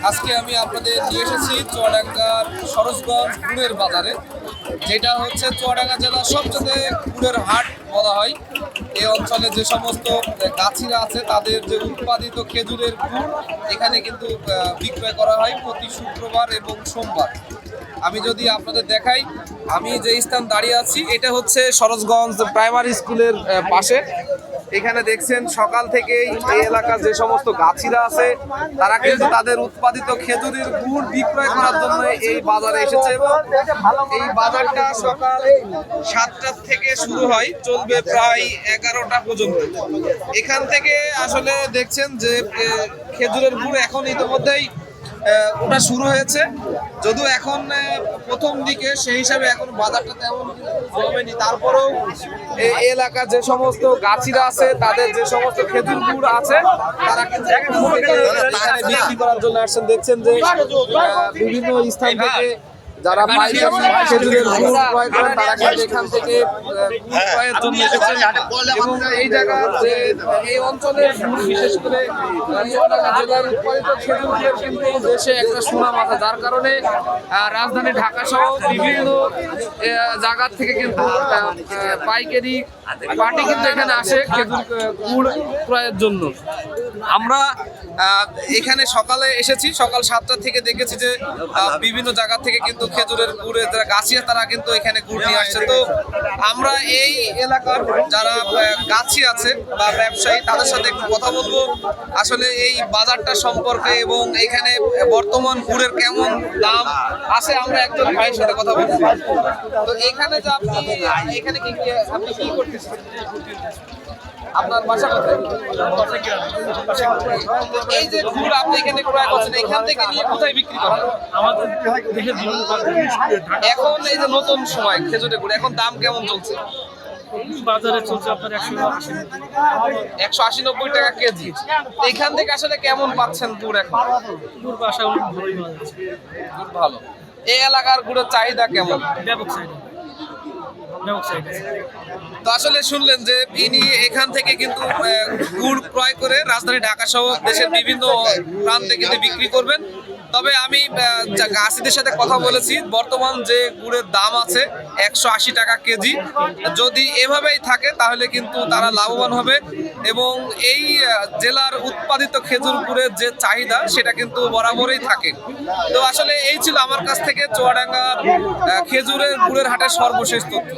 আজকে আমি আপনাদের নিয়ে এসেছি চুয়াডাঙ্গার সরোজগঞ্জ গুড়ের বাজারে, যেটা হচ্ছে চুয়াডাঙ্গা জেলার সবচেয়ে গুড়ের হাট বলা হয়। এই অঞ্চলে যে সমস্ত গাছিরা আছে তাদের যে উৎপাদিত খেজুরের গুড় এখানে কিন্তু বিক্রয় করা হয় প্রতি শুক্রবার এবং সোমবার। আমি যদি আপনাদের দেখাই, আমি যে স্থান দাঁড়িয়ে আছি এটা হচ্ছে সরোজগঞ্জ প্রাইমারি স্কুলের পাশে। এখানে দেখছেন সকাল থেকেই এই এলাকার যে সমস্ত গাছিরা আছে তারা কিন্তু তাদের উৎপাদিত খেজুরের গুড় বিক্রয় করার জন্য এই বাজারে এসেছে এবং এই বাজারটা সকাল 7টা থেকে শুরু হয়, চলবে প্রায় 11টা পর্যন্ত। এখান থেকে আসলে দেখছেন যে খেজুরের গুড় এখন ইতিমধ্যেই ওটা শুরু হয়েছে, যদিও এখন প্রথম দিকে সেই হিসাবে এখন বাজারটা তেমন জমেনি। তারপরেও এই এলাকার যে সমস্ত গাছিরা আছে তাদের যে সমস্ত খেজুর গুড় আছে তারা কিন্তু এখানে বিক্রি করার জন্য আসছেন। দেখছেন যে বিভিন্ন স্থান থেকে যারা পাইকারি খেজুরের গুড় ক্রয় করেন তারা কিন্তু এখান থেকে গুড় ক্রয়ের জন্য এসেছেন এবং এই জায়গার যে এই অঞ্চলের বিশেষ করে চুয়াডাঙ্গা জেলার উৎপাদিত খেজুর গুড়ের কিন্তু দেশে একটা সুনাম আছে, যার কারণে রাজধানী ঢাকা সহ বিভিন্ন জায়গার থেকে কিন্তু পাইকারি পার্টি কিন্তু এখানে আসে খেজুর গুড় ক্রয়ের জন্য। আমরা এখানে সকালে এসেছি, সকাল 7টা থেকে দেখেছি যে বিভিন্ন জায়গা থেকে কিন্তু খেজুরের গুড়ের যারা গাছিয়া তারা কিন্তু এখানে গুড় নিয়ে আসছে। তো আমরা এই এলাকার যারা গাছি আছে বা ব্যবসায়ী তাদের সাথে একটু কথা বলবো আসলে এই বাজারটা সম্পর্কে এবং এখানে বর্তমান গুড়ের কেমন দাম আছে। আমরা একজন ভাইয়ের সাথে কথা বলবো। তো এখানে যে এখানে আপনি কি করতেছেন? আপনার বাসা কোথায়? এই যে গুড় আপনি এখানে ক্রয় করছেন এখান থেকে নিয়ে কোথায় বিক্রি করেন? আমাদের দেশের এখন এই যে নতুন সময় খেজুরের গুড় এখন দাম কেমন চলছে? বাজারে চলছে আপনার 180-90 টাকা কেজি। এখান থেকে আসলে কেমন পাচ্ছেন গুড়? এখন দূর বাসা ভালোই পাওয়া যাচ্ছে। গুড় ভালো। এই এলাকার গুড়ের চাহিদা কেমন? ব্যাপক চাহিদা। তো আসলে শুনলেন যে ইনি এখান থেকে কিন্তু গুড় ক্রয় করে রাজধানী ঢাকা সহ দেশের বিভিন্ন প্রান্তে কিন্তু বিক্রি করবেন। তবে আমি গাছিদের সাথে কথা বলেছি, বর্তমান যে গুড়ের দাম আছে 180 টাকা কেজি, যদি এভাবেই থাকে তাহলে কিন্তু তারা লাভবান হবে এবং এই জেলার উৎপাদিত খেজুর গুড়ের যে চাহিদা সেটা কিন্তু বরাবরই থাকে। তো আসলে এই ছিল আমার কাছ থেকে চুয়াডাঙ্গার খেজুরের গুড়ের হাটের সর্বশেষ তথ্য।